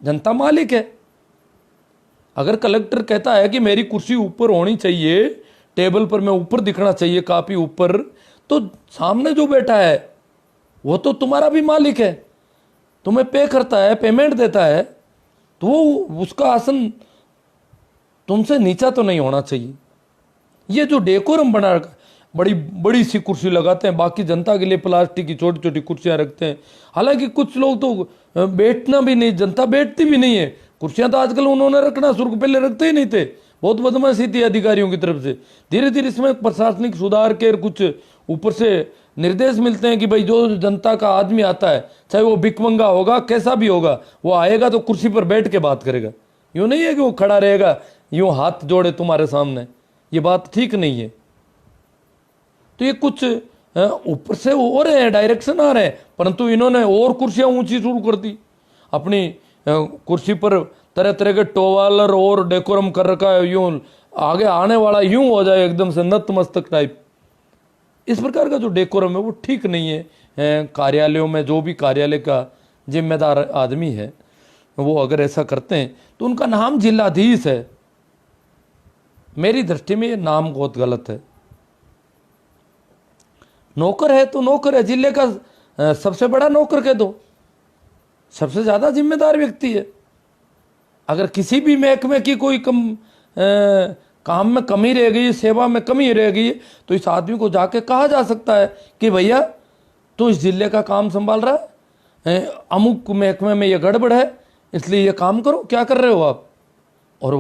जनता मालिक है। अगर कलेक्टर कहता है कि मेरी कुर्सी ऊपर होनी चाहिए, टेबल पर मैं ऊपर दिखना चाहिए, काफी ऊपर, तो सामने जो बैठा है वो तो तुम्हारा भी मालिक है, तुम्हें पे करता है, पेमेंट देता है, तो वो उसका आसन तुमसे नीचा तो नहीं होना चाहिए। ये जो डेकोरम बना रखा, बड़ी बड़ी सी कुर्सी लगाते हैं, बाकी जनता के लिए प्लास्टिक की छोटी छोटी कुर्सियां रखते हैं। हालांकि कुछ लोग तो बैठना भी नहीं, जनता बैठती भी नहीं है। कुर्सियां तो आजकल उन्होंने रखना शुरू, पहले रखते ही नहीं थे। बहुत बदमाशी थी अधिकारियों की तरफ से। धीरे धीरे इसमें प्रशासनिक सुधार के कुछ ऊपर से निर्देश मिलते हैं कि भाई जो जनता का आदमी आता है, चाहे वो भिखमंगा होगा, कैसा भी होगा, वो आएगा तो कुर्सी पर बैठ के बात करेगा। यूं नहीं है कि वो खड़ा रहेगा यूं हाथ जोड़े तुम्हारे सामने, ये बात ठीक नहीं है। तो ये कुछ ऊपर से हो रहे हैं, डायरेक्शन आ रहे हैं, परंतु इन्होंने और कुर्सियां ऊंची शुरू कर दी। अपनी कुर्सी पर तरह तरह के टोवालर और डेकोरम कर रखा है, यूं आगे आने वाला यूं हो जाए एकदम से नतमस्तक टाइप। इस प्रकार का जो डेकोरम है वो ठीक नहीं है। कार्यालयों में जो भी कार्यालय का जिम्मेदार आदमी है वो अगर ऐसा करते हैं तो उनका नाम जिलाधीश है। मेरी दृष्टि में ये नाम बहुत गलत है। नौकर है तो नौकर है, जिले का सबसे बड़ा नौकर कह दो, सबसे ज्यादा जिम्मेदार व्यक्ति है। अगर किसी भी महकमे की कोई काम में कमी रह गई, सेवा में कमी रह गई, तो इस आदमी को जाके कहा जा सकता है कि भैया तू इस जिले का काम संभाल रहा है, अमुक महकमे में ये गड़बड़ है, इसलिए ये काम करो, क्या कर रहे हो आप। और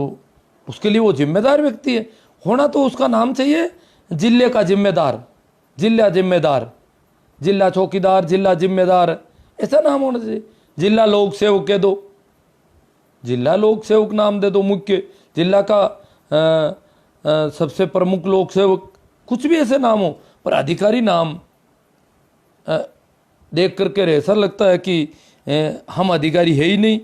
उसके लिए वो जिम्मेदार व्यक्ति है। होना तो उसका नाम चाहिए जिले का जिम्मेदार, जिला जिम्मेदार, जिला चौकीदार, जिला जिम्मेदार, ऐसा नाम होना चाहिए। जिला लोक सेवक कह दो, जिला लोक सेवक नाम दे दो, मुख्य जिला का सबसे प्रमुख लोक सेवक, कुछ भी ऐसे नाम हो, पर अधिकारी नाम देख करके ऐसा लगता है कि हम अधिकारी है ही नहीं।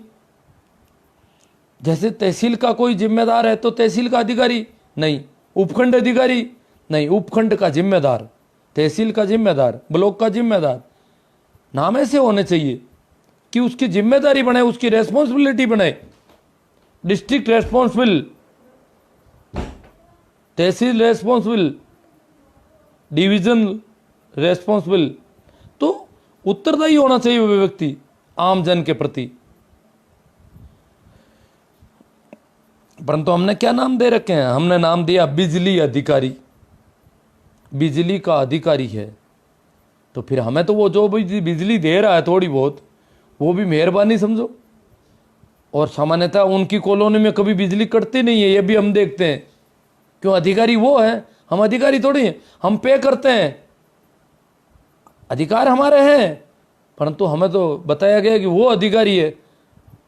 जैसे तहसील का कोई जिम्मेदार है तो तहसील का अधिकारी नहीं, उपखंड अधिकारी नहीं, उपखंड का जिम्मेदार, तहसील का जिम्मेदार, ब्लॉक का जिम्मेदार। नाम ऐसे होने चाहिए कि उसकी जिम्मेदारी बने, उसकी रेस्पॉन्सिबिलिटी बने। डिस्ट्रिक्ट रेस्पॉन्सिबल, तहसील रेस्पॉन्सिबल, डिवीजन रेस्पॉन्सिबल, तो उत्तरदायी होना चाहिए वो व्यक्ति आम जन के प्रति। परंतु हमने क्या नाम दे रखे हैं, हमने नाम दिया बिजली अधिकारी। बिजली का अधिकारी है तो फिर हमें तो वो जो बिजली दे रहा है थोड़ी बहुत, वो भी मेहरबानी समझो। और सामान्यतः उनकी कॉलोनी में कभी बिजली कटती नहीं है, ये भी हम देखते हैं। क्यों, अधिकारी वो है, हम अधिकारी थोड़ी हैं। हम पे करते हैं, अधिकार हमारे हैं, परंतु हमें तो बताया गया कि वो अधिकारी है।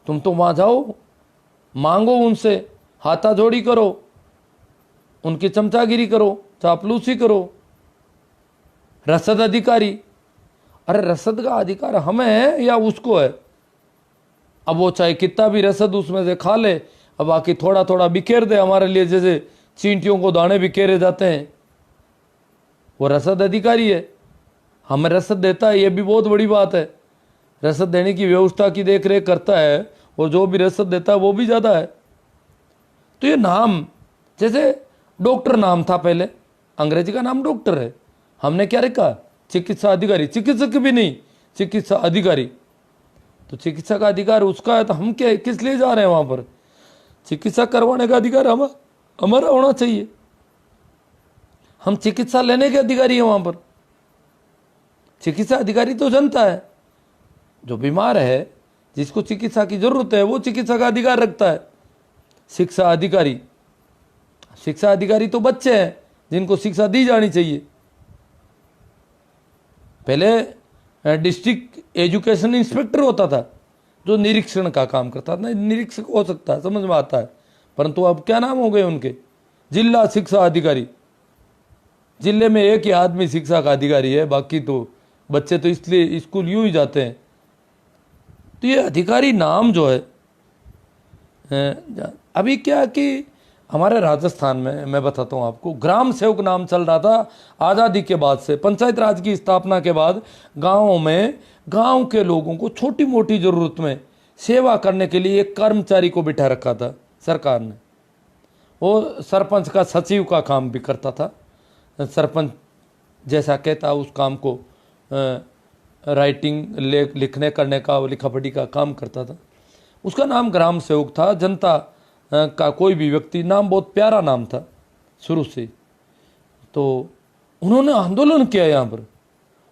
तुम तो वहां जाओ, मांगो उनसे, हाथाजोड़ी करो, उनकी चमचागिरी करो, चापलूसी करो। रसद अधिकारी, अरे रसद का अधिकार हमें है या उसको है। अब वो चाहे कितना भी रसद उसमें से खा ले, अब बाकी थोड़ा थोड़ा बिखेर दे हमारे लिए, जैसे चींटियों को दाने बिखेरे जाते हैं, वो रसद अधिकारी है। हमें रसद देता है, ये भी बहुत बड़ी बात है। रसद देने की व्यवस्था की देख रेख करता है, और जो भी रसद देता है वो भी ज़्यादा है। तो ये नाम, जैसे डॉक्टर नाम था पहले, अंग्रेजी का नाम डॉक्टर है, हमने क्या रखा, चिकित्सा अधिकारी। चिकित्सक भी नहीं, चिकित्सा अधिकारी। तो चिकित्सा का अधिकार उसका है, तो हम क्या किस लिए जा रहे हैं वहां पर। चिकित्सा करवाने का अधिकार हमारा होना चाहिए। हम चिकित्सा लेने के अधिकारी हैं वहां पर। चिकित्सा अधिकारी तो जनता है, जो बीमार है, जिसको चिकित्सा की जरूरत है, वो चिकित्सा का अधिकार रखता है। शिक्षा अधिकारी, शिक्षा अधिकारी तो बच्चे हैं जिनको शिक्षा दी जानी चाहिए। पहले डिस्ट्रिक्ट एजुकेशन इंस्पेक्टर होता था जो निरीक्षण का काम करता था। निरीक्षक हो सकता है, समझ में आता है, परंतु अब क्या नाम हो गए उनके, जिला शिक्षा अधिकारी। जिले में एक ही आदमी शिक्षा का अधिकारी है, बाकी तो बच्चे तो इसलिए स्कूल यूं ही जाते हैं। तो ये अधिकारी नाम जो है, अभी क्या कि हमारे राजस्थान में, मैं बताता हूँ आपको, ग्राम सेवक नाम चल रहा था आज़ादी के बाद से। पंचायत राज की स्थापना के बाद गाँवों में गांव के लोगों को छोटी मोटी ज़रूरत में सेवा करने के लिए एक कर्मचारी को बिठा रखा था सरकार ने। वो सरपंच का सचिव का काम भी करता था। सरपंच जैसा कहता उस काम को राइटिंग लिखने करने का, लिखा पढ़ी का काम करता था। उसका नाम ग्राम सेवक था। जनता का कोई भी व्यक्ति, नाम बहुत प्यारा नाम था शुरू से। तो उन्होंने आंदोलन किया यहाँ पर,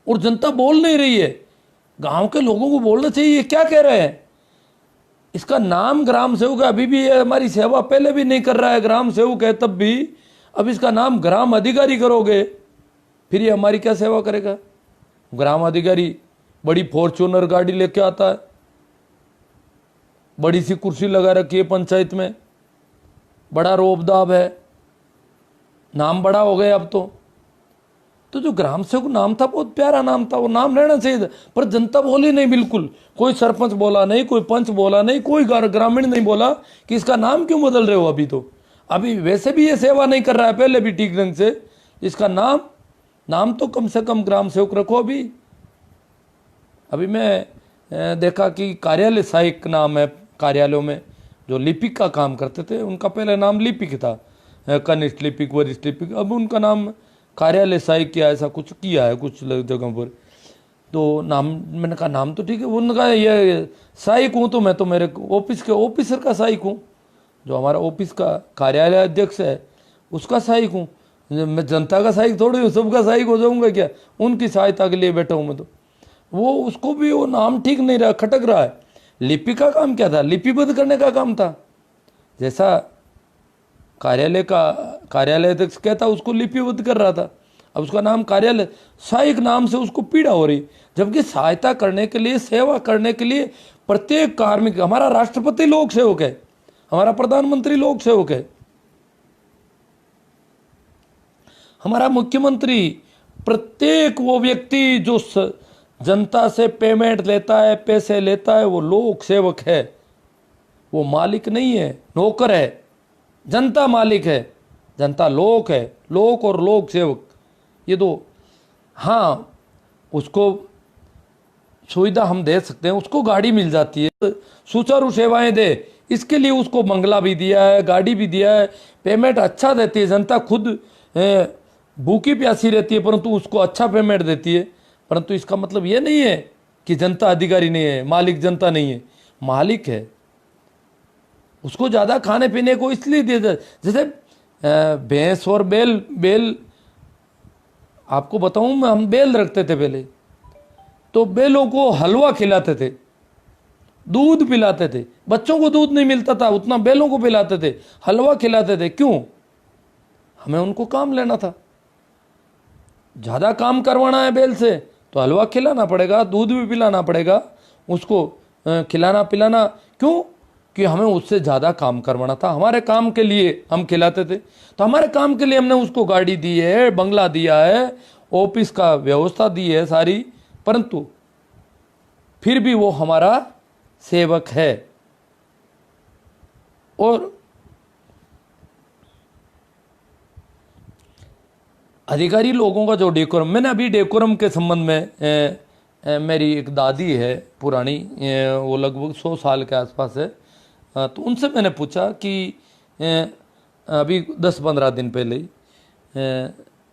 और जनता बोल नहीं रही है। गांव के लोगों को बोलना चाहिए ये क्या कह रहे हैं। इसका नाम ग्राम सेवक है, अभी भी ये हमारी सेवा पहले भी नहीं कर रहा है, ग्राम सेवक है तब भी। अब इसका नाम ग्राम अधिकारी करोगे, फिर ये हमारी क्या सेवा करेगा। ग्राम अधिकारी बड़ी फॉर्च्यूनर गाड़ी लेके आता है, बड़ी सी कुर्सी लगा रखी है पंचायत में, बड़ा रोबदाब है, नाम बड़ा हो गया अब तो जो ग्राम सेवक नाम था बहुत प्यारा नाम था, वो नाम रहना चाहिए था। पर जनता बोली नहीं, बिल्कुल कोई सरपंच बोला नहीं, कोई पंच बोला नहीं, कोई ग्रामीण नहीं बोला कि इसका नाम क्यों बदल रहे हो। अभी वैसे भी ये सेवा नहीं कर रहा है, पहले भी ठीक ढंग से। इसका नाम तो कम से कम ग्राम सेवक रखो। अभी मैं देखा कि कार्यालय सहायक नाम है। कार्यालयों में जो लिपिक का काम करते थे उनका पहले नाम लिपिक था, कनिष्ठ लिपिक, वरिष्ठ लिपिक। अब उनका नाम कार्यालय सहायक किया, ऐसा कुछ किया है कुछ जगहों पर। तो नाम, मैंने कहा नाम तो ठीक है। उन्होंने कहा ये सहायक हूँ तो मैं तो मेरे ऑफिस के ऑफिसर का सहायक हूँ, जो हमारा ऑफिस का कार्यालय अध्यक्ष है उसका सहायक हूँ। मैं जनता का सहायक थोड़ी हूँ, सबका सहायक हो जाऊँगा क्या। उनकी सहायता के लिए बैठा हूँ मैं। तो वो उसको भी वो नाम ठीक नहीं रहा, खटक रहा है। लिपि का काम क्या था, लिपिबद्ध करने का काम था। जैसा कार्यालय अध्यक्ष कहता उसको लिपिबद्ध कर रहा था। अब उसका नाम कार्यालय सहायक नाम से उसको पीड़ा हो रही, जबकि सहायता करने के लिए, सेवा करने के लिए प्रत्येक कार्मिक, हमारा राष्ट्रपति लोक सेवक है, हमारा प्रधानमंत्री लोक सेवक है, हमारा मुख्यमंत्री, प्रत्येक वो व्यक्ति जो जनता से पेमेंट लेता है, पैसे लेता है, वो लोक सेवक है। वो मालिक नहीं है, नौकर है। जनता मालिक है, जनता लोक है। लोक और लोक सेवक ये दो। हाँ, उसको सुविधा हम दे सकते हैं, उसको गाड़ी मिल जाती है, सुचारू सेवाएं दे, इसके लिए उसको बंगला भी दिया है, गाड़ी भी दिया है, पेमेंट अच्छा देती है। जनता खुद भूखी प्यासी रहती है परंतु उसको अच्छा पेमेंट देती है। परंतु इसका मतलब ये नहीं है कि जनता अधिकारी नहीं है, मालिक जनता नहीं है, मालिक है। उसको ज़्यादा खाने पीने को इसलिए दिया जाए, जैसे भैंस और बैल आपको बताऊं मैं, हम बैल रखते थे पहले, तो बैलों को हलवा खिलाते थे, दूध पिलाते थे। बच्चों को दूध नहीं मिलता था उतना, बैलों को पिलाते थे, हलवा खिलाते थे। क्यों? हमें उनको काम लेना था। ज़्यादा काम करवाना है बैल से तो हलवा खिलाना पड़ेगा, दूध भी पिलाना पड़ेगा, उसको खिलाना पिलाना। क्यों? कि हमें उससे ज़्यादा काम करवाना था। हमारे काम के लिए हम खिलाते थे, तो हमारे काम के लिए हमने उसको गाड़ी दी है, बंगला दिया है, ऑफिस का व्यवस्था दी है सारी, परंतु फिर भी वो हमारा सेवक है। और अधिकारी लोगों का जो डेकोरम, मैंने अभी डेकोरम के संबंध में मेरी एक दादी है पुरानी, वो लगभग 100 साल के आसपास है, तो उनसे मैंने पूछा कि अभी 10-15 दिन पहले ही,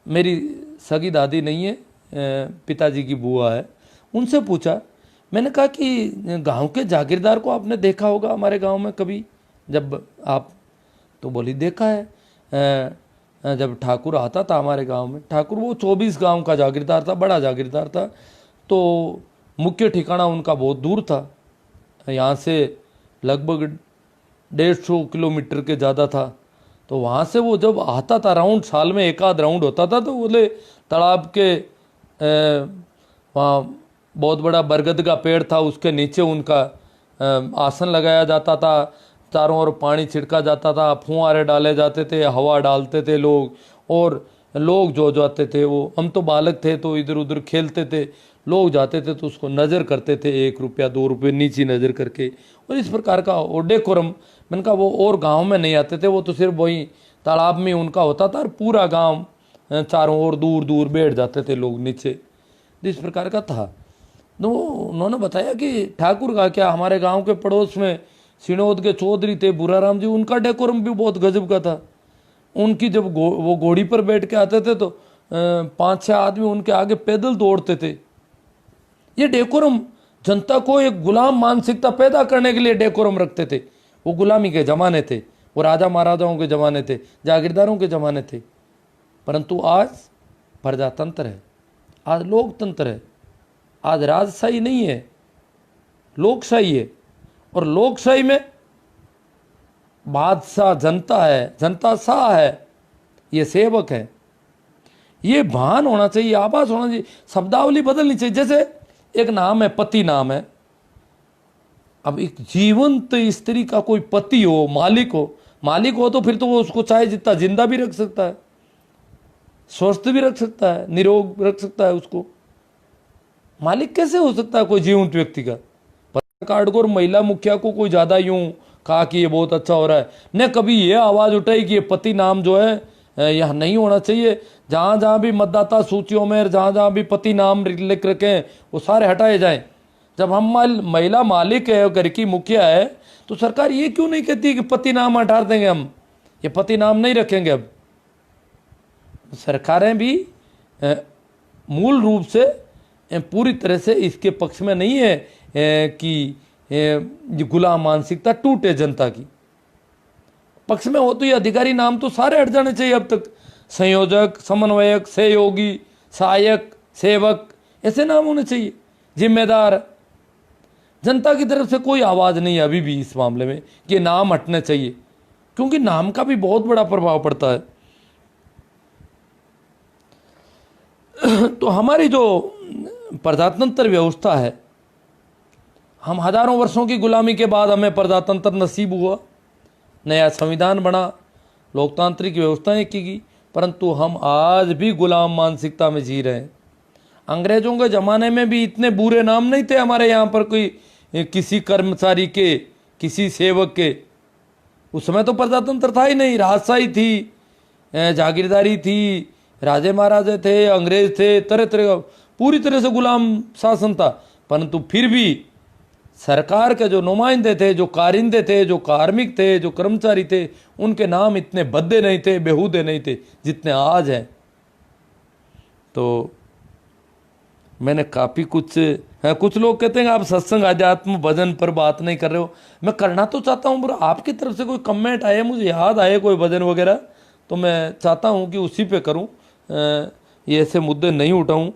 मेरी सगी दादी नहीं है, पिताजी की बुआ है, उनसे पूछा, मैंने कहा कि गांव के जागीरदार को आपने देखा होगा हमारे गांव में कभी जब आप, तो बोली देखा है। जब ठाकुर आता था हमारे गांव में, ठाकुर वो 24 गांव का जागीरदार था, बड़ा जागीरदार था, तो मुख्य ठिकाना उनका बहुत दूर था, यहाँ से लगभग 150 किलोमीटर के ज़्यादा था। तो वहाँ से वो जब आता था, राउंड साल में एक आध राउंड होता था, तो बोले तालाब के वहाँ बहुत बड़ा बरगद का पेड़ था, उसके नीचे उनका आसन लगाया जाता था, चारों ओर पानी छिड़का जाता था, फुहारे डाले जाते थे, हवा डालते थे लोग, और लोग जो जाते थे, वो हम तो बालक थे तो इधर उधर खेलते थे, लोग जाते थे तो उसको नज़र करते थे, 1 रुपया 2 रुपये नीची नज़र करके, और इस प्रकार का और डेकोरम। मैंने कहा वो और गांव में नहीं आते थे, वो तो सिर्फ वही तालाब में उनका होता था, और पूरा गांव चारों ओर दूर दूर बैठ जाते थे लोग नीचे, इस प्रकार का था। तो उन्होंने बताया कि ठाकुर का क्या, हमारे गांव के पड़ोस में सिनोद के चौधरी थे बुराराम जी, उनका डेकोरम भी बहुत गजब का था। उनकी जब वो घोड़ी पर बैठ के आते थे तो 5-6 आदमी उनके आगे पैदल दौड़ते थे। ये डेकोरम जनता को एक गुलाम मानसिकता पैदा करने के लिए डेकोरम रखते थे। वो गुलामी के जमाने थे, वो राजा महाराजाओं के जमाने थे, जागीरदारों के जमाने थे। परंतु आज प्रजातंत्र है, आज लोकतंत्र है, आज राजशाही नहीं है, लोकशाही है। और लोकशाही में बादशाह जनता है, जनता शाह है, ये सेवक है। ये भान होना चाहिए, आभास होना चाहिए, शब्दावली बदलनी चाहिए। जैसे एक नाम है, पति नाम है। अब एक जीवंत स्त्री का कोई पति हो, मालिक हो तो फिर तो वो उसको चाहे जितना जिंदा भी रख सकता है, स्वस्थ भी रख सकता है, निरोग रख सकता है उसको। मालिक कैसे हो सकता है कोई जीवंत व्यक्ति का? कार्ड को और महिला मुखिया को कोई ज्यादा यूं कहा कि ये बहुत अच्छा हो रहा है, न कभी ये आवाज उठाई कि ये पति नाम जो है यह नहीं होना चाहिए। जहां जहां भी मतदाता सूचियों में, जहां जहां भी पति नाम लिख रखे वो सारे हटाए जाएं। जब हम महिला मालिक है, घर की मुखिया है, तो सरकार ये क्यों नहीं कहती कि पति नाम हटा देंगे, हम ये पति नाम नहीं रखेंगे। अब सरकारें भी मूल रूप से पूरी तरह से इसके पक्ष में नहीं है कि ये गुलाम मानसिकता टूटे जनता की पक्ष में हो। तो ये अधिकारी नाम तो सारे हट जाने चाहिए अब तक। संयोजक, समन्वयक, सहयोगी, सहायक, सेवक, ऐसे नाम होने चाहिए। जिम्मेदार। जनता की तरफ से कोई आवाज नहीं है अभी भी इस मामले में कि नाम हटने चाहिए, क्योंकि नाम का भी बहुत बड़ा प्रभाव पड़ता है। तो हमारी जो प्रजातंत्र व्यवस्था है, हम हजारों वर्षों की गुलामी के बाद हमें प्रजातंत्र नसीब हुआ, नया संविधान बना, लोकतांत्रिक व्यवस्थाएं की गई, परंतु हम आज भी गुलाम मानसिकता में जी रहे हैं। अंग्रेजों के ज़माने में भी इतने बुरे नाम नहीं थे हमारे यहाँ पर कोई किसी कर्मचारी के, किसी सेवक के। उस समय तो प्रजातंत्र था ही नहीं, राजशाही थी, जागीरदारी थी, राजे महाराजे थे, अंग्रेज थे, तरह तरह का पूरी तरह से गुलाम शासन था। परंतु फिर भी सरकार के जो नुमाइंदे थे, जो कारिंदे थे, जो कार्मिक थे, जो कर्मचारी थे, उनके नाम इतने भद्दे नहीं थे, बेहूदे नहीं थे जितने आज हैं। तो मैंने काफ़ी कुछ लोग कहते हैं आप सत्संग आध्यात्म भजन पर बात नहीं कर रहे हो। मैं करना तो चाहता हूँ, पर आपकी तरफ से कोई कमेंट आए, मुझे याद आए कोई भजन वगैरह, तो मैं चाहता हूँ कि उसी पे करूँ, ये ऐसे मुद्दे नहीं उठाऊँ।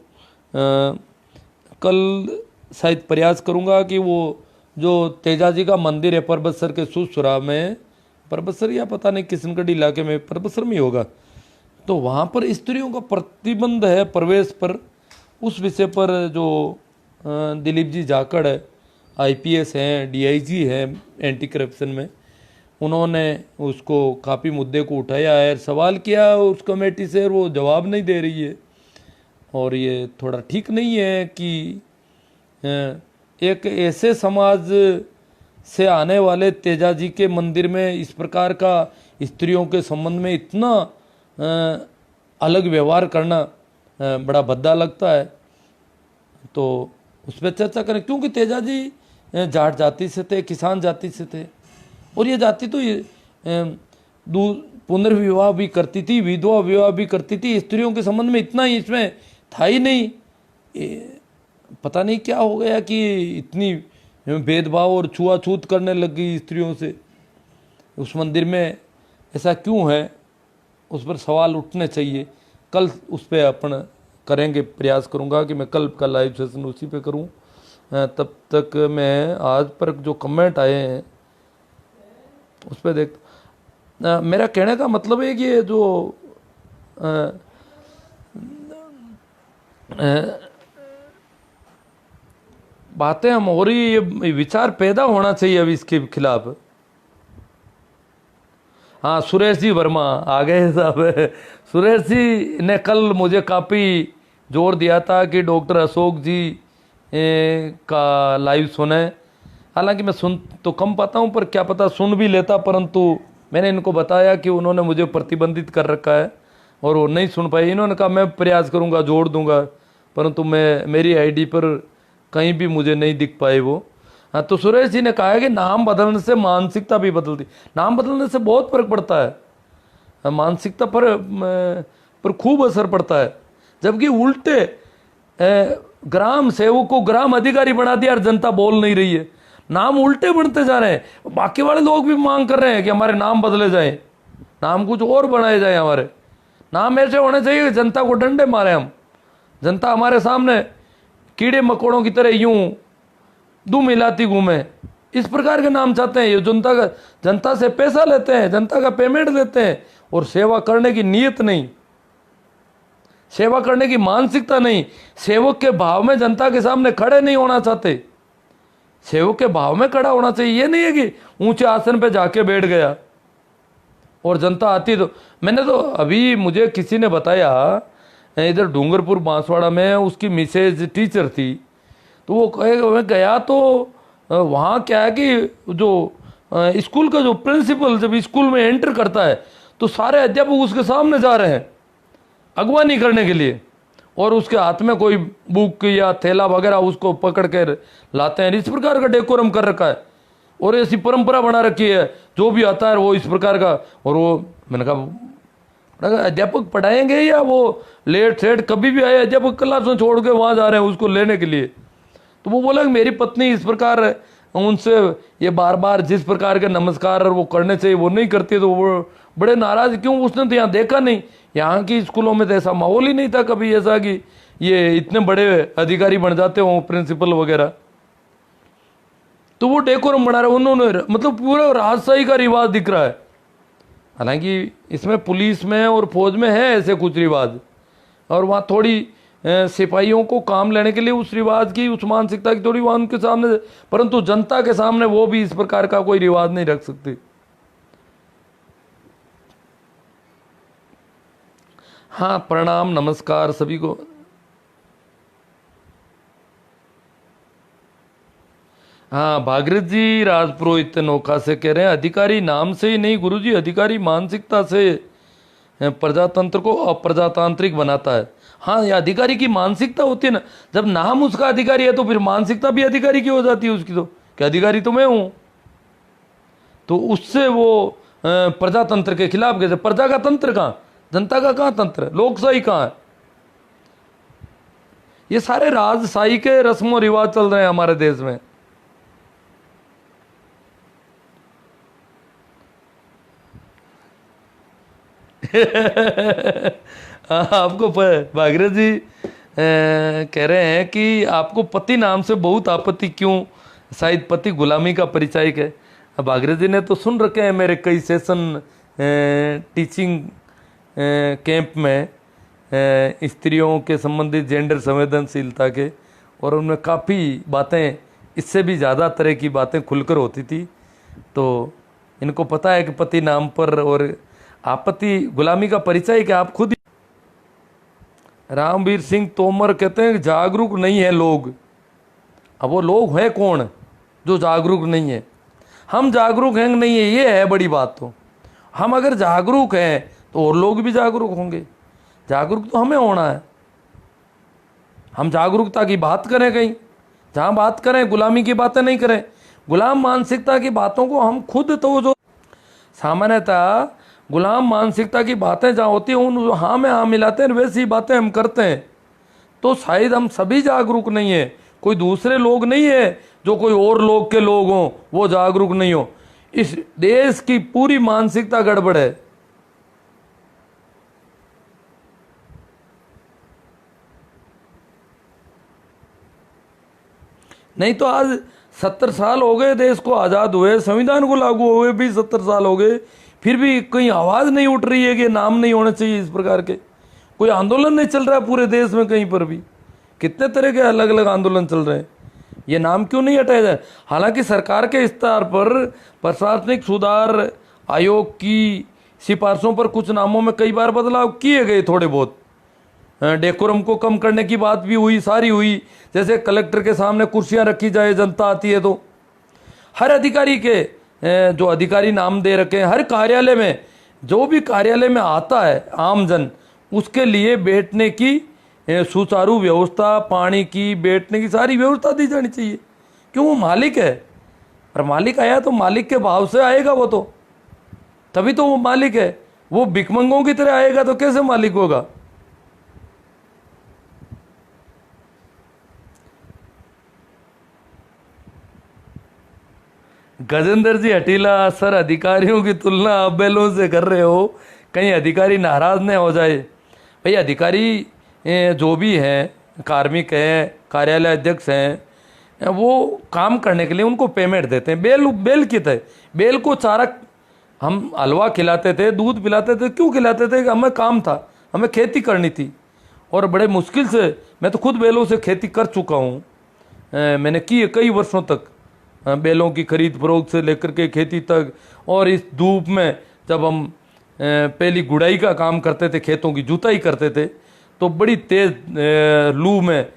कल शायद प्रयास करूँगा कि वो जो तेजाजी का मंदिर है परबतसर के सुसुरा में, परबतसर या पता नहीं किशनगढ़ इलाके में, परबतसर में ही होगा, तो वहाँ पर स्त्रियों का प्रतिबंध है प्रवेश पर। उस विषय पर जो दिलीप जी जाखड़ है, आईपीएस हैं, डीआईजी हैं एंटी करप्शन में, उन्होंने उसको काफ़ी मुद्दे को उठाया है, सवाल किया उस कमेटी से, और वो जवाब नहीं दे रही है। और ये थोड़ा ठीक नहीं है कि एक ऐसे समाज से आने वाले तेजाजी के मंदिर में इस प्रकार का स्त्रियों के संबंध में इतना अलग व्यवहार करना बड़ा भद्दा लगता है। तो उस पर चर्चा करें, क्योंकि तेजाजी जाट जाति से थे, किसान जाति से थे, और ये जाति तो ये पुनर्विवाह भी करती थी, विधवा विवाह भी करती थी। स्त्रियों के संबंध में इतना ही इसमें था ही नहीं। पता नहीं क्या हो गया कि इतनी भेदभाव और छुआछूत करने लग गई स्त्रियों से। उस मंदिर में ऐसा क्यों है, उस पर सवाल उठने चाहिए। कल उस पर अपन करेंगे, प्रयास करूंगा कि मैं कल का लाइव सेशन उसी पे करूं। तब तक मैं आज पर जो कमेंट आए हैं उस पर देख, मेरा कहने का मतलब है कि ये जो बातें हम हो रही, ये विचार पैदा होना चाहिए अब इसके खिलाफ। हाँ, सुरेश जी वर्मा आ गए साहब। सुरेश जी ने कल मुझे काफ़ी जोर दिया था कि डॉक्टर अशोक जी का लाइव सुने। हालांकि मैं सुन तो कम पाता हूँ, पर क्या पता सुन भी लेता, परंतु मैंने इनको बताया कि उन्होंने मुझे प्रतिबंधित कर रखा है और वो नहीं सुन पाए। इन्होंने कहा मैं प्रयास करूँगा, जोड़ दूँगा, परंतु मेरी आईडी पर कहीं भी मुझे नहीं दिख पाए वो। हाँ, तो सुरेश जी ने कहा है कि नाम बदलने से मानसिकता भी बदलती, नाम बदलने से बहुत फर्क पड़ता है, मानसिकता पर खूब असर पड़ता है। जबकि उल्टे ग्राम सेवक को ग्राम अधिकारी बना दिया और जनता बोल नहीं रही है, नाम उल्टे बनते जा रहे हैं। बाकी वाले लोग भी मांग कर रहे हैं कि हमारे नाम बदले जाएं, नाम कुछ और बनाए जाए, हमारे नाम ऐसे होने चाहिए कि जनता को डंडे मारे हम, जनता हमारे सामने कीड़े मकोड़ों की तरह यूं दुम मिलाती घूमे, इस प्रकार के नाम चाहते हैं। ये जनता से पैसा लेते हैं, जनता का पेमेंट लेते हैं, और सेवा करने की नीयत नहीं, सेवा करने की मानसिकता नहीं, सेवक के भाव में जनता के सामने खड़े नहीं होना चाहते। सेवक के भाव में खड़ा होना चाहिए, ये नहीं है कि ऊंचे आसन पे जाके बैठ गया और जनता आती। तो मैंने तो अभी मुझे किसी ने बताया, इधर डूंगरपुर बांसवाड़ा में उसकी मिसेज टीचर थी, तो वो मैं गया तो वहाँ क्या है कि जो स्कूल का जो प्रिंसिपल जब स्कूल में एंटर करता है तो सारे अध्यापक उसके सामने जा रहे हैं अगवानी करने के लिए, और उसके हाथ में कोई बुक या थैला वगैरह उसको पकड़ कर लाते हैं। इस प्रकार का डेकोरम कर रखा है और ऐसी परंपरा बना रखी है, जो भी आता है वो इस प्रकार का। और वो मैंने कहा अध्यापक पढ़ाएंगे या वो लेट सेट कभी भी आए अध्यापक क्लास में छोड़ के वहाँ जा रहे हैं उसको लेने के लिए। तो वो बोला कि मेरी पत्नी इस प्रकार उनसे ये बार बार जिस प्रकार के नमस्कार वो करने चाहिए वो नहीं करती, तो वो बड़े नाराज। क्यों? उसने तो यहाँ देखा नहीं, यहाँ की स्कूलों में तो ऐसा माहौल ही नहीं था कभी ऐसा कि ये इतने बड़े अधिकारी बन जाते हो प्रिंसिपल वगैरह। तो वो डेकोरम बना रहे उन्होंने, मतलब पूरा राजशाही का रिवाज दिख रहा है। हालांकि इसमें पुलिस में और फौज में है ऐसे कुछ रिवाज, और वहाँ थोड़ी सिपाहियों को काम लेने के लिए उस रिवाज की, उस मानसिकता की थोड़ी वहाँ उनके सामने, परंतु जनता के सामने वो भी इस प्रकार का कोई रिवाज नहीं रख सकते। हाँ, प्रणाम नमस्कार सभी को। हाँ, भागीरथ जी राजपुरोहित नौका से कह रहे हैं अधिकारी नाम से ही नहीं गुरुजी, अधिकारी मानसिकता से प्रजातंत्र को अप्रजातांत्रिक बनाता है। हाँ, ये अधिकारी की मानसिकता होती है ना, जब नाम उसका अधिकारी है तो फिर मानसिकता भी अधिकारी की हो जाती है उसकी, तो कि अधिकारी तो मैं हूं, तो उससे वो प्रजातंत्र के खिलाफ कैसे? प्रजा का तंत्र कहाँ, जनता का कहाँ तंत्र, लोकशाही कहाँ है? ये सारे राजशाही के रस्मों रिवाज चल रहे हैं हमारे देश में। आपको भागीरथ जी कह रहे हैं कि आपको पति नाम से बहुत आपत्ति क्यों? शायद पति गुलामी का परिचायक है। भागीरथ जी ने तो सुन रखे हैं मेरे कई सेशन टीचिंग कैंप में स्त्रियों के संबंधित जेंडर संवेदनशीलता के, और उनमें काफ़ी बातें इससे भी ज़्यादा तरह की बातें खुलकर होती थी। तो इनको पता है कि पति नाम पर और आपत्ति गुलामी का परिचय कि आप खुद। रामवीर सिंह तोमर कहते हैं कि जागरूक नहीं है लोग। अब वो लोग हैं कौन जो जागरूक नहीं है? हम जागरूक हैं नहीं है, ये है बड़ी बात। तो हम अगर जागरूक हैं तो और लोग भी जागरूक होंगे। जागरूक तो हमें होना है। हम जागरूकता की बात करें, कहीं जहाँ बात करें गुलामी की बातें नहीं करें। गुलाम मानसिकता की बातों को हम खुद, तो जो सामान्यतः गुलाम मानसिकता की बातें जहाँ होती हैं उन हाँ में हाँ मिलाते हैं, वैसी बातें हम करते हैं। तो शायद हम सभी जागरूक नहीं है, कोई दूसरे लोग नहीं है जो कोई और लोग के लोग हों वो जागरूक नहीं हो। इस देश की पूरी मानसिकता गड़बड़ है। नहीं तो आज 70 साल हो गए देश को आज़ाद हुए, संविधान को लागू हुए भी 70 साल हो गए, फिर भी कहीं आवाज़ नहीं उठ रही है कि नाम नहीं होने चाहिए। इस प्रकार के कोई आंदोलन नहीं चल रहा पूरे देश में कहीं पर भी। कितने तरह के अलग अलग आंदोलन चल रहे हैं, ये नाम क्यों नहीं हटाया जाए? हालांकि सरकार के स्तर पर प्रशासनिक सुधार आयोग की सिफारिशों पर कुछ नामों में कई बार बदलाव किए गए, थोड़े बहुत डेकोरम को कम करने की बात भी हुई, सारी हुई। जैसे कलेक्टर के सामने कुर्सियां रखी जाए, जनता आती है तो हर अधिकारी के जो अधिकारी नाम दे रखे हैं, हर कार्यालय में जो भी कार्यालय में आता है आमजन, उसके लिए बैठने की सुचारू व्यवस्था, पानी की, बैठने की सारी व्यवस्था दी जानी चाहिए। क्यों? वो मालिक है, और मालिक आया तो मालिक के भाव से आएगा वो, तो तभी तो वो मालिक है। वो भिखमंगों की तरह आएगा तो कैसे मालिक होगा? गजेंद्र जी हटीला, सर अधिकारियों की तुलना आप बैलों से कर रहे हो, कहीं अधिकारी नाराज न हो जाए। भाई अधिकारी जो भी हैं, कार्मिक हैं, कार्यालय अध्यक्ष हैं, वो काम करने के लिए उनको पेमेंट देते हैं। बेल बेल की तरह, बेल को चारा हम हलवा खिलाते थे, दूध पिलाते थे, क्यों खिलाते थे? कि हमें काम था, हमें खेती करनी थी, और बड़े मुश्किल से, मैं तो खुद बैलों से खेती कर चुका हूँ, मैंने की है कई वर्षों तक, बैलों की खरीद फरोख्त से लेकर के खेती तक। और इस धूप में जब हम पहली गुड़ाई का काम करते थे, खेतों की जुताई करते थे, तो बड़ी तेज लू में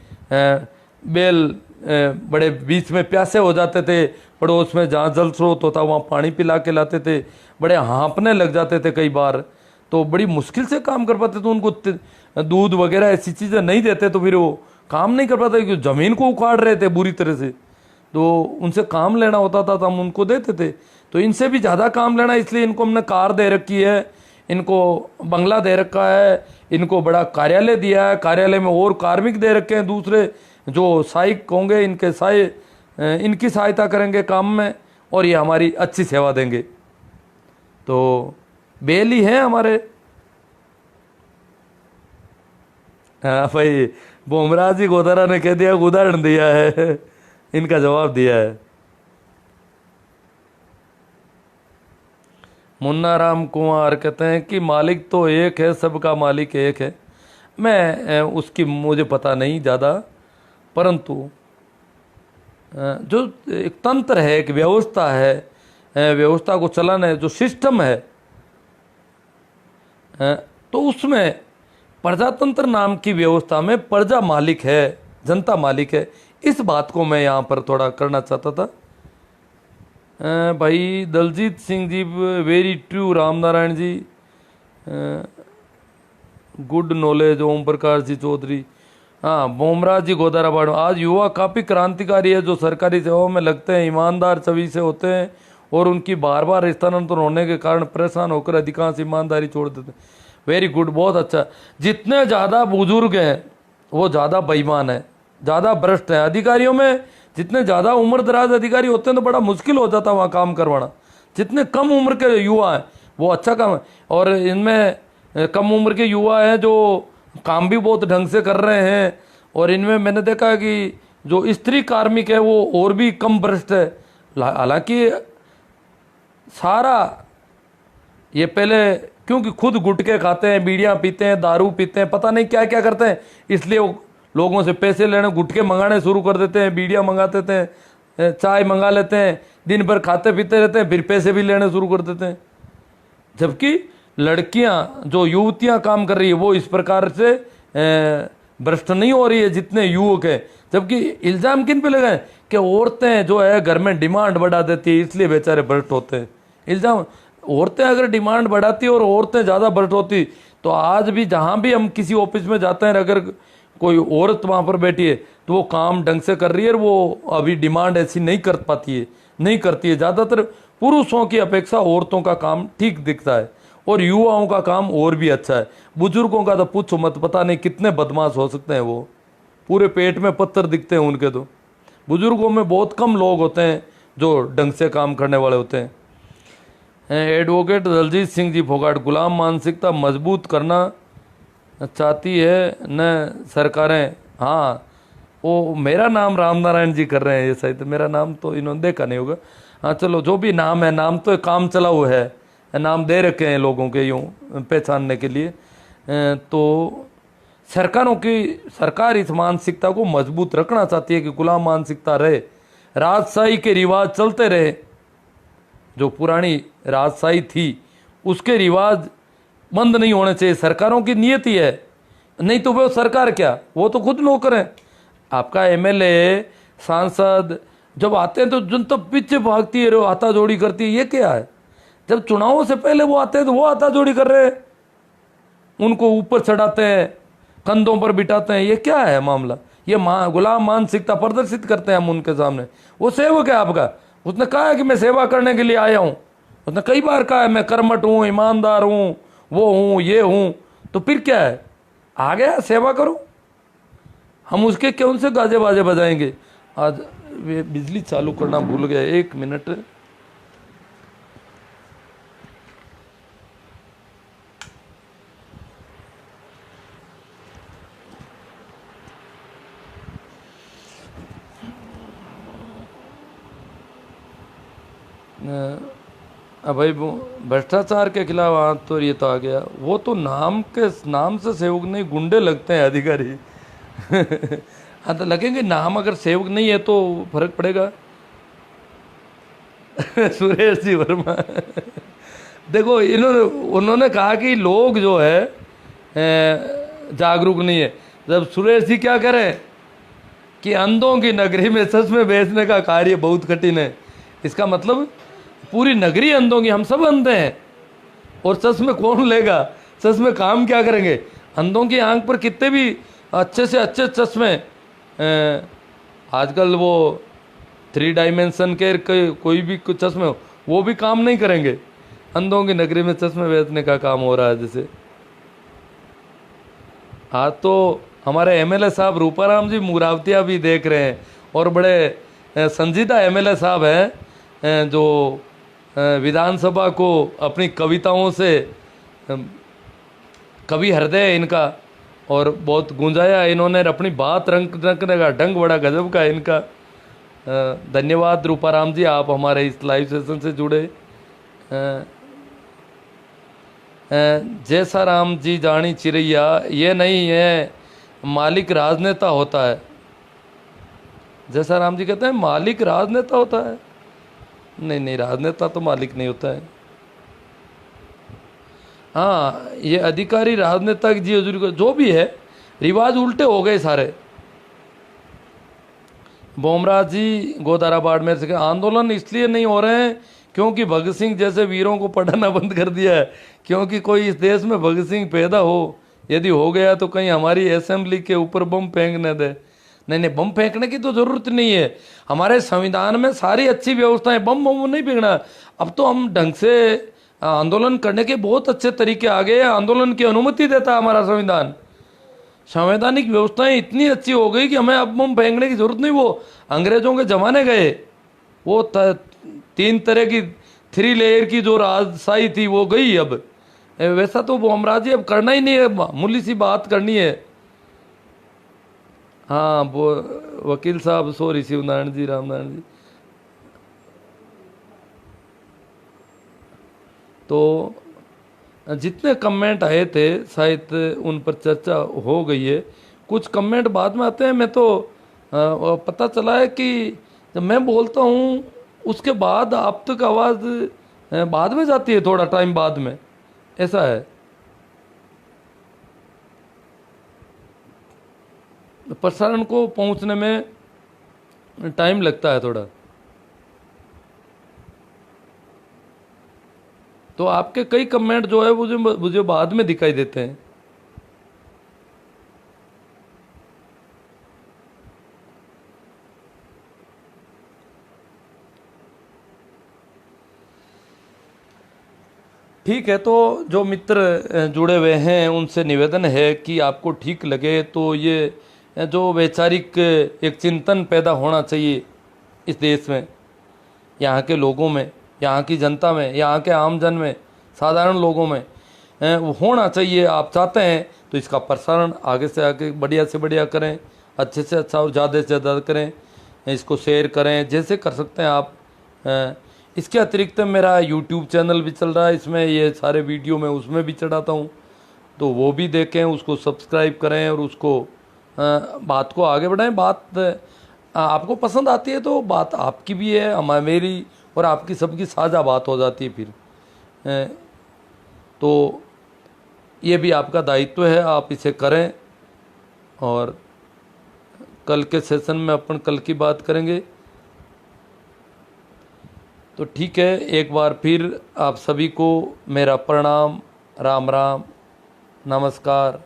बैल बड़े बीच में प्यासे हो जाते थे। पड़ोस में जहाँ जल स्रोत होता वहाँ पानी पिला के लाते थे, बड़े हाँपने लग जाते थे कई बार, तो बड़ी मुश्किल से काम कर पाते थे। उनको दूध वगैरह ऐसी चीज़ें नहीं देते तो फिर वो काम नहीं कर पाते, क्योंकि ज़मीन को उखाड़ रहे थे बुरी तरह से। तो उनसे काम लेना होता था तो हम उनको देते थे। तो इनसे भी ज़्यादा काम लेना, इसलिए इनको हमने कार दे रखी है, इनको बंगला दे रखा है, इनको बड़ा कार्यालय दिया है, कार्यालय में और कार्मिक दे रखे हैं दूसरे जो सहायक होंगे, इनकी सहायता करेंगे काम में, और ये हमारी अच्छी सेवा देंगे। तो बेल ही हैं हमारे। हाँ भाई, बुमराह जी गोदारा ने कह दिया, उदाहरण दिया है, इनका जवाब दिया है। मुन्ना राम कुमार कहते हैं कि मालिक तो एक है, सबका मालिक एक है। मैं उसकी मुझे पता नहीं ज़्यादा, परंतु जो एक तंत्र है, एक व्यवस्था है, व्यवस्था को चलाना जो सिस्टम है, तो उसमें प्रजातंत्र नाम की व्यवस्था में प्रजा मालिक है, जनता मालिक है। इस बात को मैं यहाँ पर थोड़ा करना चाहता था। भाई दलजीत सिंह जी, वेरी ट्रू। रामनारायण जी, गुड नॉलेज। ओम प्रकाश जी चौधरी, हाँ। बुमराह जी गोदाराबाड़, आज युवा काफ़ी क्रांतिकारी है जो सरकारी सेवाओं में लगते हैं, ईमानदार छवि से होते हैं, और उनकी बार बार स्थानांतरण होने के कारण परेशान होकर अधिकांश ईमानदारी छोड़ देते हैं। वेरी गुड, बहुत अच्छा। जितने ज़्यादा बुजुर्ग हैं वो ज़्यादा बेईमान है, ज़्यादा भ्रष्ट है। अधिकारियों में जितने ज़्यादा उम्र दराज अधिकारी होते हैं तो बड़ा मुश्किल हो जाता है वहाँ काम करवाना। जितने कम उम्र के युवा हैं वो अच्छा काम है, और इनमें कम उम्र के युवा हैं जो काम भी बहुत ढंग से कर रहे हैं। और इनमें मैंने देखा है कि जो स्त्री कार्मिक है वो और भी कम भ्रष्ट है। हालांकि सारा ये पहले, क्योंकि खुद गुटखे खाते हैं, बीड़ियाँ पीते हैं, दारू पीते हैं, पता नहीं क्या क्या करते हैं, इसलिए वो लोगों से पैसे लेने, गुटखे मंगाने शुरू कर देते हैं, बीड़ियाँ मंगाते थे, चाय मंगा लेते हैं, दिन भर खाते पीते रहते हैं, फिर पैसे भी लेने शुरू कर देते हैं। जबकि लड़कियां, जो युवतियां काम कर रही है वो इस प्रकार से भ्रष्ट नहीं हो रही है जितने युवक हैं। जबकि इल्ज़ाम किन पे लगाएं कि औरतें जो है घर में डिमांड बढ़ा देती है, इसलिए बेचारे भ्रष्ट होते हैं। इल्ज़ाम, औरतें अगर डिमांड बढ़ाती और औरतें ज़्यादा भ्रष्ट होती तो आज भी जहाँ भी हम किसी ऑफिस में जाते हैं, अगर कोई औरत वहाँ पर बैठी है तो वो काम ढंग से कर रही है, और वो अभी डिमांड ऐसी नहीं कर पाती है, नहीं करती है। ज़्यादातर पुरुषों की अपेक्षा औरतों का काम ठीक दिखता है, और युवाओं का काम और भी अच्छा है। बुजुर्गों का तो पूछो मत, पता नहीं कितने बदमाश हो सकते हैं, वो पूरे पेट में पत्थर दिखते हैं उनके। तो बुजुर्गों में बहुत कम लोग होते हैं जो ढंग से काम करने वाले होते हैं। एडवोकेट दलजीत सिंह जी फोगाट, गुलाम मानसिकता मजबूत करना चाहती है न सरकारें। हाँ, वो मेरा नाम रामनारायण जी कर रहे हैं ये, सही तो मेरा नाम तो इन्होंने देखा नहीं होगा। हाँ चलो, जो भी नाम है, नाम तो काम चलाऊ है, नाम दे रखे हैं लोगों के यूँ पहचानने के लिए। तो सरकार इस मानसिकता को मजबूत रखना चाहती है कि गुलाम मानसिकता रहे, राजशाही के रिवाज चलते रहे। जो पुरानी राजशाही थी उसके रिवाज बंद नहीं होने चाहिए, सरकारों की नियति है। नहीं तो वो सरकार क्या, वो तो खुद नौकर हैं। आपका एमएलए, सांसद जब आते हैं तो जनता पीछे भागती है, हाथा जोड़ी करती है, ये क्या है? जब चुनावों से पहले वो आते हैं तो वो हाथा जोड़ी कर रहे हैं, उनको ऊपर चढ़ाते हैं, कंधों पर बिठाते हैं, ये क्या है मामला? ये गुलाम मानसिकता प्रदर्शित करते हैं हम उनके सामने। वो सेवक है आपका, उसने कहा है कि मैं सेवा करने के लिए आया हूँ, उसने कई बार कहा है मैं कर्मठ हूँ, ईमानदार हूँ, वो हूँ, ये हूँ, तो फिर क्या है? आ गया, सेवा करो। हम उसके क्यों से गाजे बाजे बजाएंगे? आज वे बिजली चालू करना भूल गए, 1 मिनट। अब भाई वो भ्रष्टाचार के खिलाफ हाथ तो ये तो आ गया, वो तो नाम से सेवक नहीं, गुंडे लगते हैं अधिकारी। हाँ तो लगेंगे, नाम अगर सेवक नहीं है तो फर्क पड़ेगा। सुरेश जी वर्मा। देखो उन्होंने कहा कि लोग जो है जागरूक नहीं है। जब सुरेश जी क्या करें कि अंधों की नगरी में सच में बेचने का कार्य बहुत कठिन है, इसका मतलब पूरी नगरी अंधों की, हम सब अंधे हैं, और सच में कौन लेगा? सच में काम क्या करेंगे? अंधों की आंख पर कितने भी अच्छे से अच्छे चश्मे, आजकल वो 3 डायमेंशन के कोई भी चश्मे हो, वो भी काम नहीं करेंगे। अंधों की नगरी में चश्मे बेचने का काम हो रहा है जैसे। आज तो हमारे एमएलए साहब रूपाराम जी मुरावतिया भी देख रहे हैं, और बड़े संजीदा एमएलए साहब हैं जो विधानसभा को अपनी कविताओं से, कवि हृदय है इनका, और बहुत गूंजाया इन्होंने अपनी बात रखने का ढंग बड़ा गजब का है इनका। धन्यवाद रूपाराम जी, आप हमारे इस लाइव सेशन से जुड़े। जैसा राम जी जानी चिड़ैया, ये नहीं है मालिक राजनेता होता है। जैसा राम जी कहते हैं मालिक राजनेता होता है, नहीं नहीं, राजनेता तो मालिक नहीं होता है। हाँ, ये अधिकारी राजनेता की जी हजूरी को, जो भी है रिवाज उल्टे हो गए सारे। बोमराज जी गोदारा बाड़मेर से, आंदोलन इसलिए नहीं हो रहे हैं क्योंकि भगत सिंह जैसे वीरों को पढ़ाना बंद कर दिया है, क्योंकि कोई इस देश में भगत सिंह पैदा हो, यदि हो गया तो कहीं हमारी असेंबली के ऊपर बम फेंकने दे। नहीं नहीं, बम फेंकने की तो जरूरत नहीं है, हमारे संविधान में सारी अच्छी व्यवस्थाएं, बम बम नहीं फेंकना। अब तो हम ढंग से आंदोलन करने के बहुत अच्छे तरीके आ गए हैं, आंदोलन की अनुमति देता है हमारा संविधान। संवैधानिक व्यवस्थाएं इतनी अच्छी हो गई कि हमें अब बम फेंकने की जरूरत नहीं। वो अंग्रेजों के जमाने गए, वो 3 तरह की 3 लेयर की जो राजशाही थी वो गई। अब वैसा तो वो हमराजी अब करना ही नहीं है, मामूली सी बात करनी है। हाँ वो वकील साहब, सॉरी शिवनारायण जी, रामनारायण जी, तो जितने कमेंट आए थे शायद उन पर चर्चा हो गई है। कुछ कमेंट बाद में आते हैं, मैं तो पता चला है कि जब मैं बोलता हूँ उसके बाद आप तक आवाज़ बाद में जाती है, थोड़ा टाइम बाद में, ऐसा है। प्रसारण को पहुँचने में टाइम लगता है थोड़ा, तो आपके कई कमेंट जो है मुझे बाद में दिखाई देते हैं। ठीक है, तो जो मित्र जुड़े हुए हैं उनसे निवेदन है कि आपको ठीक लगे तो ये जो वैचारिक एक चिंतन पैदा होना चाहिए इस देश में, यहाँ के लोगों में, यहाँ की जनता में, यहाँ के आमजन में, साधारण लोगों में वो होना चाहिए। आप चाहते हैं तो इसका प्रसारण आगे से आगे बढ़िया से बढ़िया करें, अच्छे से अच्छा और ज़्यादा से ज़्यादा करें, इसको शेयर करें जैसे कर सकते हैं आप। इसके अतिरिक्त मेरा यूट्यूब चैनल भी चल रहा है, इसमें ये सारे वीडियो मैं उसमें भी चढ़ाता हूँ, तो वो भी देखें, उसको सब्सक्राइब करें और उसको बात को आगे बढ़ाएं। बात आपको पसंद आती है तो बात आपकी भी है, हमारी, मेरी और आपकी सबकी साझा बात हो जाती है फिर। तो ये भी आपका दायित्व है, आप इसे करें। और कल के सेशन में अपन कल की बात करेंगे। तो ठीक है, एक बार फिर आप सभी को मेरा प्रणाम, राम राम, नमस्कार।